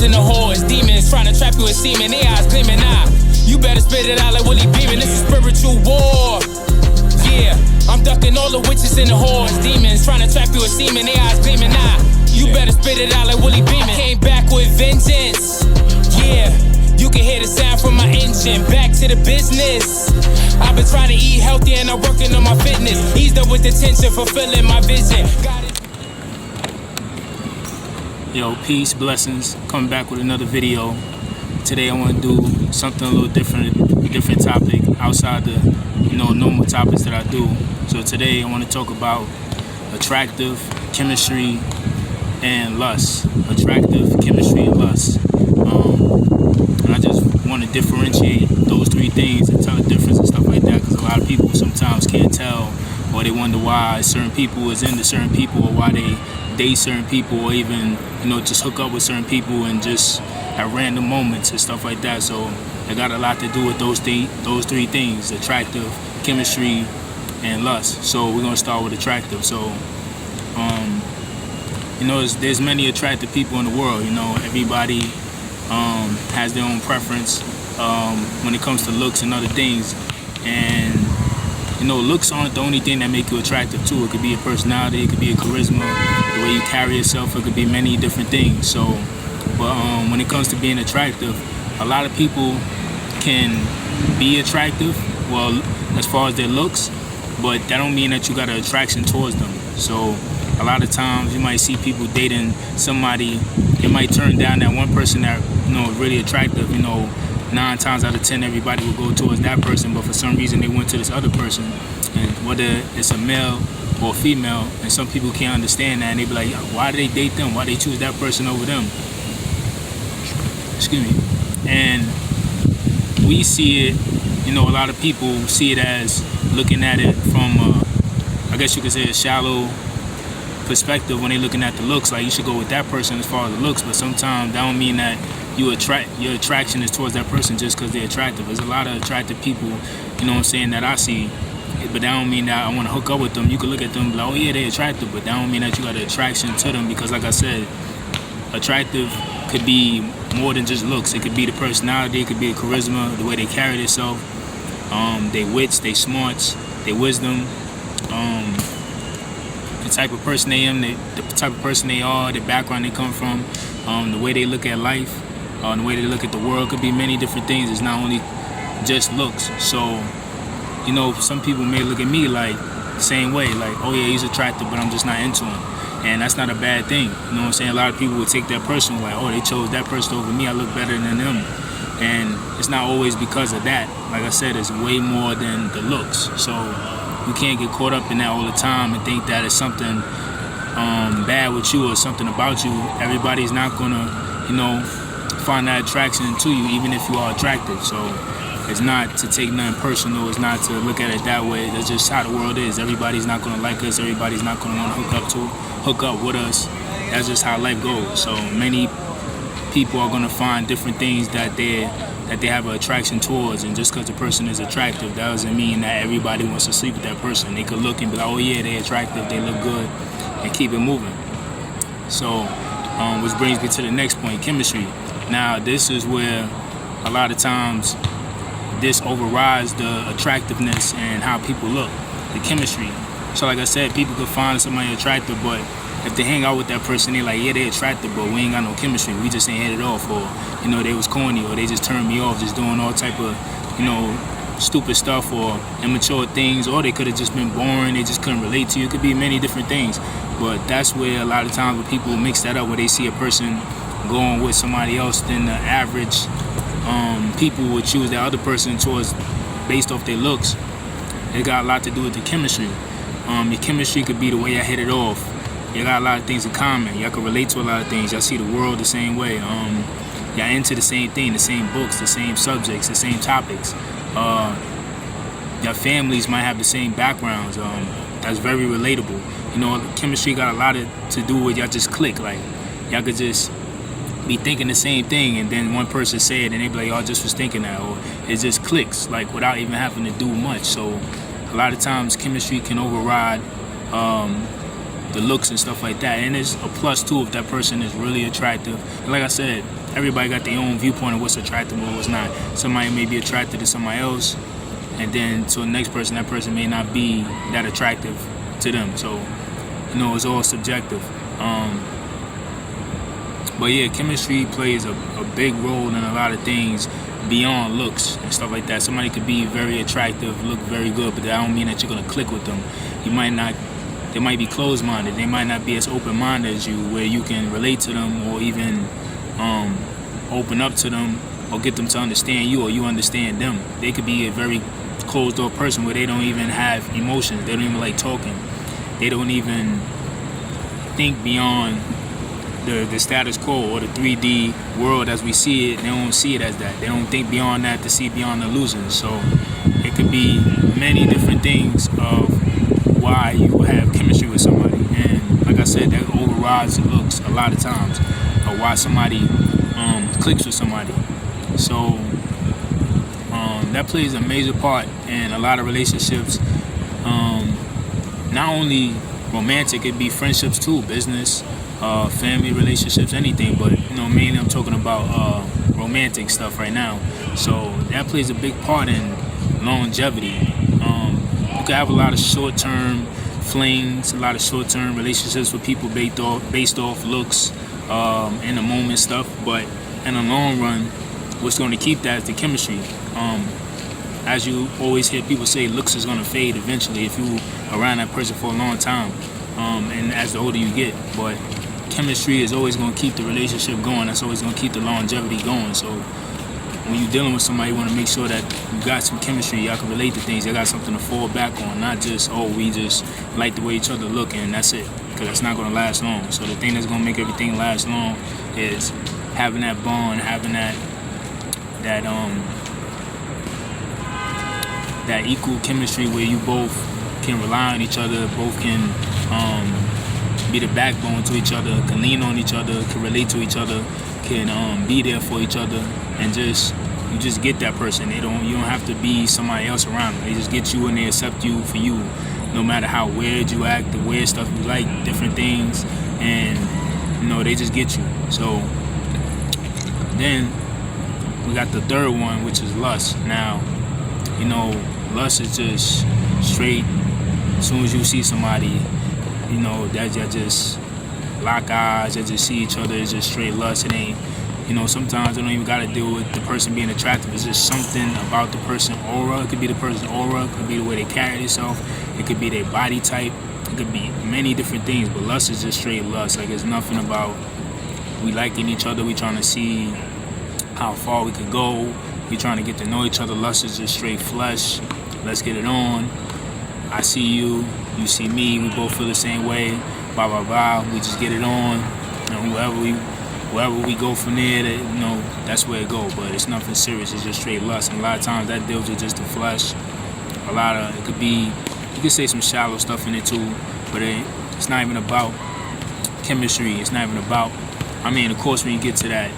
in the whores, demons trying to trap you with semen, their eyes gleaming. You better spit it out like Willie Beeman. This is spiritual war. Yeah, I'm ducking all the witches in the whores, demons trying to trap you with semen, their eyes gleaming. You better spit it out like Willie Beeman. Came back with vengeance. Yeah, you can hear the sound from my engine. Back to the business. I've been trying to eat healthy and I'm working on my fitness. Eased up with the tension, fulfilling my vision. Yo, peace, blessings. Coming back with another video. Today I want to do something a little different topic outside the normal topics that I do. So today I want to talk about attractive, chemistry, and lust. Attractive, chemistry, and lust. And I just want to differentiate those three things and tell the difference and stuff like that, because a lot of people sometimes can't tell, or they wonder why certain people is into certain people, or why they date certain people, or even just hook up with certain people and just at random moments and stuff like that. So it got a lot to do with those three things: attractive, chemistry, and lust. So we're gonna start with attractive. So there's many attractive people in the world. Everybody has their own preference when it comes to looks and other things. And looks aren't the only thing that make you attractive too. It could be a personality, it could be a charisma, the way you carry yourself. It could be many different things. So, but when it comes to being attractive, a lot of people can be attractive, well, as far as their looks, but that don't mean that you got an attraction towards them. So a lot of times you might see people dating somebody, they might turn down that one person that is really attractive. 9 times out of 10 everybody will go towards that person, but for some reason they went to this other person. And whether it's a male or a female, and some people can't understand that, and they be like, why do they date them? Why they choose that person over them? Excuse me. And we see it, a lot of people see it as looking at it from I guess you could say a shallow perspective when they're looking at the looks. Like, you should go with that person as far as the looks, but sometimes that don't mean that your attraction is towards that person just because they're attractive. There's a lot of attractive people, that I see, but that don't mean that I want to hook up with them. You can look at them and be like, oh yeah, they're attractive, but that don't mean that you got an attraction to them, because like I said, attractive could be more than just looks. It could be the personality, it could be the charisma, the way they carry themselves, their wits, their smarts, their wisdom, the type of person they are, the type of person they are, the background they come from, the way they look at life, the way they look at the world. Could be many different things. It's not only just looks. So, some people may look at me like the same way, like, oh yeah, he's attractive, but I'm just not into him. And that's not a bad thing. A lot of people would take that person like, oh, they chose that person over me, I look better than them. And it's not always because of that. Like I said, it's way more than the looks. So you can't get caught up in that all the time and think that it's something bad with you or something about you. Everybody's not gonna, find that attraction to you, even if you are attractive. So it's not to take nothing personal. It's not to look at it that way. That's just how the world is. Everybody's not gonna like us. Everybody's not gonna want to hook up with us. That's just how life goes. So many people are gonna find different things that they have an attraction towards, and just because the person is attractive, that doesn't mean that everybody wants to sleep with that person. They could look and be like, oh yeah, they're attractive, they look good, and keep it moving. So, which brings me to the next point, chemistry. Now, this is where a lot of times this overrides the attractiveness and how people look, the chemistry. So like I said, people could find somebody attractive, but if they hang out with that person, they're like, yeah, they're attractive, but we ain't got no chemistry. We just ain't hit it off, or they was corny, or they just turned me off, just doing all type of stupid stuff or immature things, or they could have just been boring. They just couldn't relate to you. It could be many different things, but that's where a lot of times when people mix that up, where they see a person going with somebody else, then the average people would choose that other person towards based off their looks. It got a lot to do with the chemistry. Your chemistry could be the way y'all hit it off. You got a lot of things in common. Y'all can relate to a lot of things. Y'all see the world the same way. Y'all into the same thing, the same books, the same subjects, the same topics. Your families might have the same backgrounds. That's very relatable. Chemistry got a lot to do with y'all just click. Like, y'all could just be thinking the same thing, and then one person say it, and they be like, y'all just was thinking that, or it just clicks, like, without even having to do much. So a lot of times chemistry can override the looks and stuff like that, and it's a plus too if that person is really attractive. And like I said, everybody got their own viewpoint of what's attractive or what's not. Somebody may be attracted to somebody else, and then to the next person, that person may not be that attractive to them. So, it's all subjective. But yeah, chemistry plays a big role in a lot of things beyond looks and stuff like that. Somebody could be very attractive, look very good, but that don't mean that you're gonna click with them. They might be closed-minded. They might not be as open-minded as you, where you can relate to them or even open up to them or get them to understand you or you understand them. They could be a very closed-door person where they don't even have emotions. They don't even like talking. They don't even think beyond the status quo or the 3D world as we see it. They don't see it as that. They don't think beyond that to see beyond the illusions. So it could be many different things of why you have chemistry with somebody. And like I said, that overrides the looks a lot of times, or why somebody clicks with somebody. So that plays a major part in a lot of relationships. Not only romantic, it be friendships too, business, family relationships, anything. But mainly I'm talking about romantic stuff right now. So that plays a big part in longevity. You can have a lot of short-term flings, a lot of short-term relationships with people based off looks, in the moment stuff. But in the long run, what's going to keep that is the chemistry. As you always hear people say, looks is going to fade eventually if you around that person for a long time, and as the older you get. But chemistry is always going to keep the relationship going. That's always going to keep the longevity going. So when you're dealing with somebody, you want to make sure that you got some chemistry. Y'all can relate to things. You got something to fall back on, not just, we just like the way each other look and that's it, because that's not going to last long. So the thing that's going to make everything last long is having that bond, having that equal chemistry where you both can rely on each other, both can be the backbone to each other, can lean on each other, can relate to each other, can be there for each other, and you just get that person. You don't have to be somebody else around them. They just get you and they accept you for you, no matter how weird you act, the weird stuff you like, different things, and they just get you. So then we got the third one, which is lust. Now, lust is just straight. As soon as you see somebody, that you just lock eyes, you just see each other. It's just straight lust. It ain't, sometimes they don't even got to deal with the person being attractive. It's just something about the person aura. It could be the person's aura. It could be the way they carry themselves. It could be their body type. It could be many different things. But lust is just straight lust. Like, it's nothing about we liking each other. We trying to see how far we could go. We trying to get to know each other. Lust is just straight flesh. Let's get it on. I see you, you see me, we both feel the same way, blah, blah, blah. We just get it on. And wherever we go from there, that's where it go. But it's nothing serious. It's just straight lust. And a lot of times that deals with just the flesh. It could be, you could say some shallow stuff in it too, but it's not even about chemistry. It's not even about, of course, when you get to that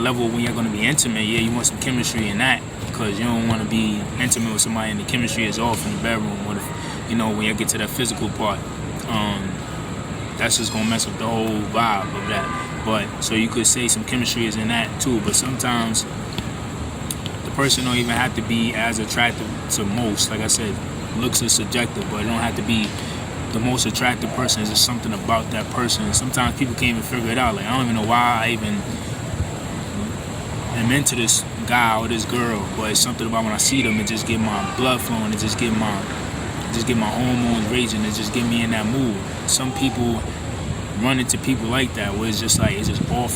level when you're going to be intimate, you want some chemistry in that, because you don't want to be intimate with somebody and the chemistry is off in the bedroom. What if, when you get to that physical part, that's just going to mess up the whole vibe of that. But so you could say some chemistry is in that too, but sometimes the person don't even have to be as attractive to most. Like I said, looks is subjective, but it don't have to be the most attractive person. It's just something about that person. Sometimes people can't even figure it out. Like, I don't even know why I even am into this guy or this girl, but it's something about when I see them, it just get my blood flowing, it just get my hormones raging, it just get me in that mood. Some people run into people like that, where it's just like, it's just on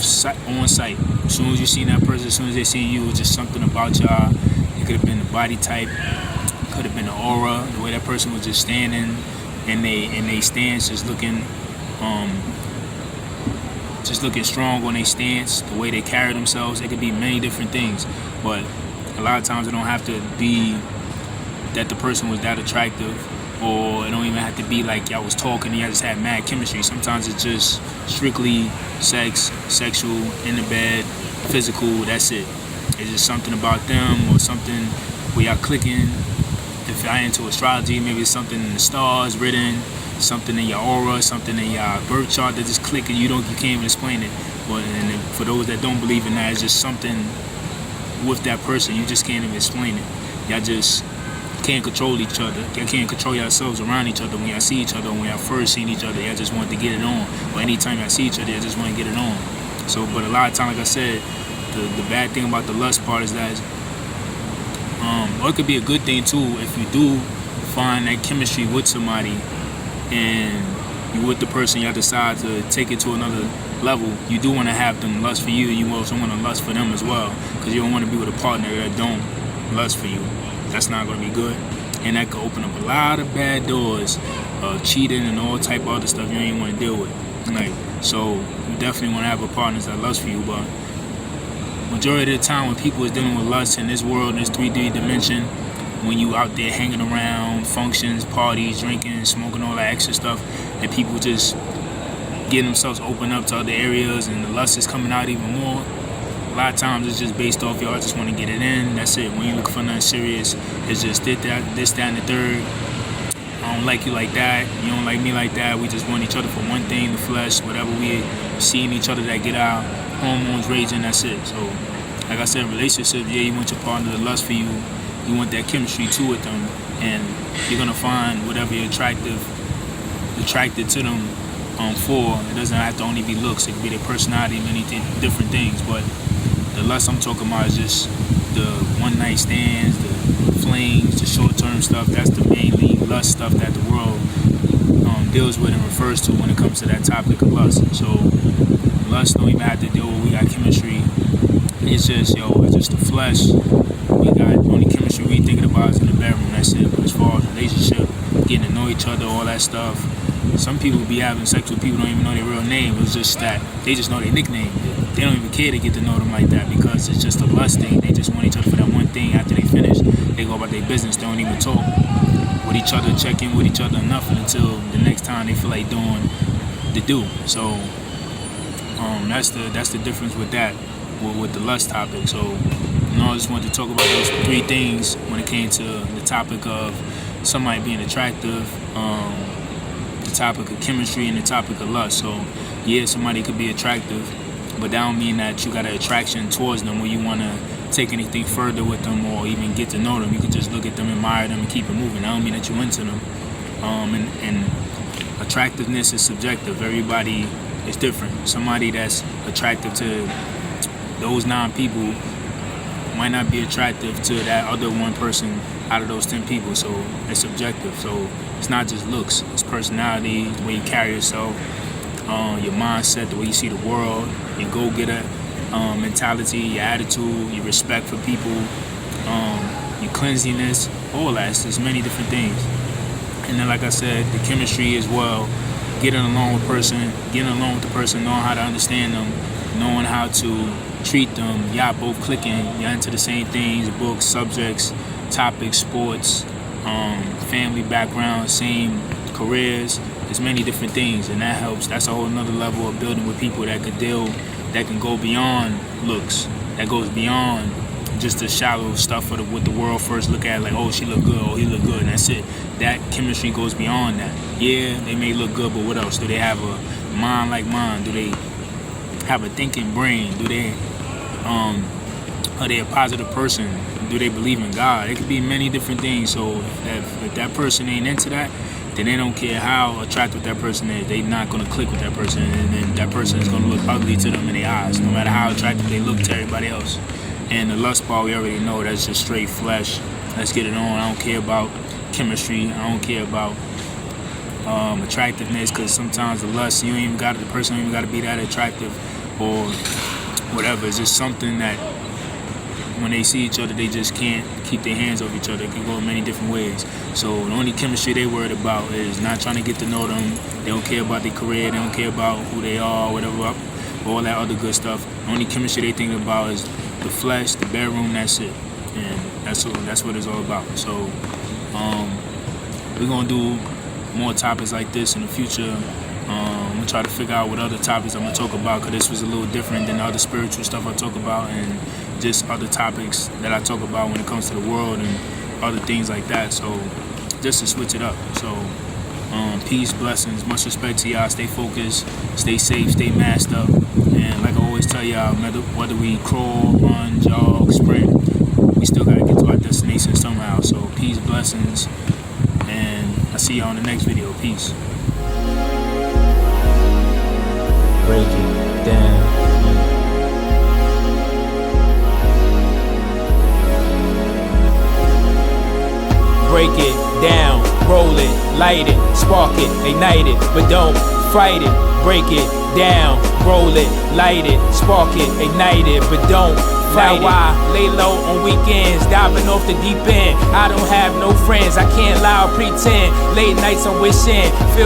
sight. As soon as you see that person, as soon as they see you, it's just something about y'all. It could have been the body type, it could have been the aura, the way that person was just standing, and they stance just looking strong on their stance, the way they carry themselves. It could be many different things, but a lot of times it don't have to be that the person was that attractive, or it don't even have to be like y'all was talking and y'all just had mad chemistry. Sometimes it's just strictly sex, sexual, in the bed, physical, that's it. It's just something about them, or something where y'all clicking. If I into astrology, maybe it's something in the stars written, something in your aura, something in your birth chart that just click and you can't even explain it. But and for those that don't believe in that, it's just something with that person, you just can't even explain it. Y'all just can't control each other. Y'all can't control yourselves around each other when y'all see each other. When y'all first seen each other, y'all just want to get it on. Or anytime y'all see each other, y'all just want to get it on. So, but a lot of times, like I said, the bad thing about the lust part is that, or it could be a good thing too, if you do find that chemistry with somebody and you with the person, y'all decide to take it to another level, you do want to have them lust for you. You also want to lust for them as well, because you don't want to be with a partner that don't lust for you. That's not going to be good, and that could open up a lot of bad doors of cheating and all type of other stuff you ain't want to deal with. Like, so you definitely want to have a partner that lust for you, but majority of the time when people is dealing with lust in this world, in this 3D dimension, when you out there hanging around functions, parties, drinking, smoking, all that extra stuff, and people just getting themselves open up to other areas and the lust is coming out even more, a lot of times it's just based off y'all just want to get it in. That's it. When you look for nothing serious, it's just this, that, and the third. I don't like you like that. You don't like me like that. We just want each other for one thing, the flesh, whatever we see in each other that get our hormones raging, that's it. So, like I said, relationships, yeah, you want your partner to lust for you. You want that chemistry too with them, and you're gonna find whatever you're attracted to them for. It doesn't have to only be looks. It could be their personality, many different things. But the lust I'm talking about is just the one night stands, the flings, the short term stuff. That's the mainly lust stuff that the world deals with and refers to when it comes to that topic of lust. So lust don't even have to deal with we got chemistry. It's just it's just the flesh. We got only chemistry we thinking about is in the bedroom. That's it. But as far as relationship, getting to know each other, all that stuff. Some people be having sex with people don't even know their real name. It's just that they just know their nickname. They don't even care to get to know them like that because it's just a lust thing. They just want each other for that one thing. After they finish, they go about their business. They don't even talk with each other, check in with each other, nothing until the next time they feel like doing the do. So that's the difference with that, with the lust topic. So I just wanted to talk about those three things when it came to the topic of somebody being attractive, the topic of chemistry, and the topic of lust. So yeah, somebody could be attractive, but that don't mean that you got an attraction towards them where you want to take anything further with them or even get to know them. You can just look at them, admire them, and keep it moving. That don't mean that you're into them. And attractiveness is subjective. Everybody is different. Somebody that's attractive to those 9 people might not be attractive to that other one person out of those 10 people. So it's subjective. So it's not just looks. It's personality, the way you carry yourself, your mindset, the way you see the world, your go-getter mentality, your attitude, your respect for people, your cleanliness, all that. There's many different things. And then, like I said, the chemistry as well. Getting along with the person, knowing how to understand them, knowing how to treat them. Y'all both clicking. Y'all into the same things, books, subjects, topics, sports, family background, same careers. There's many different things, and that helps. That's a whole another level of building with people that can go beyond looks. That goes beyond just the shallow stuff of what the world first look at, like, oh, she look good, oh, he look good, and that's it. That chemistry goes beyond that. Yeah, they may look good, but what else? Do they have a mind like mine? Do they have a thinking brain? Do they are they a positive person? Do they believe in God? It could be many different things. So if that person ain't into that, then they don't care how attractive that person is. They're not going to click with that person, and then that person is going to look ugly to them in their eyes, no matter how attractive they look to everybody else. And the lust part, we already know that's just straight flesh. Let's get it on. I don't care about chemistry. I don't care about attractiveness, because sometimes the lust, the person don't even got to be that attractive or whatever. It's just something that when they see each other, they just can't keep their hands off each other. It can go in many different ways. So the only chemistry they worried about is not trying to get to know them. They don't care about their career. They don't care about who they are, whatever, all that other good stuff. The only chemistry they think about is the flesh, the bedroom, that's it. And that's what it's all about. So we're going to do more topics like this in the future. We'll try to figure out what other topics I'm going to talk about, because this was a little different than the other spiritual stuff I talk about, and just other topics that I talk about when it comes to the world and other things like that. So just to switch it up. So Peace, blessings, much respect to y'all. Stay focused, stay safe, stay masked up. And like I always tell y'all, whether we crawl, run, jog, sprint, we still gotta get to our destination somehow. So peace, blessings, and I'll see y'all in the next video. Peace. Break it down. Break it down, roll it, light it, spark it, ignite it, but don't fight it. Break it down, roll it, light it, spark it, ignite it, but don't fight it. Now I lay low on weekends, diving off the deep end. I don't have no friends, I can't lie or pretend. Late nights I'm wishing, feel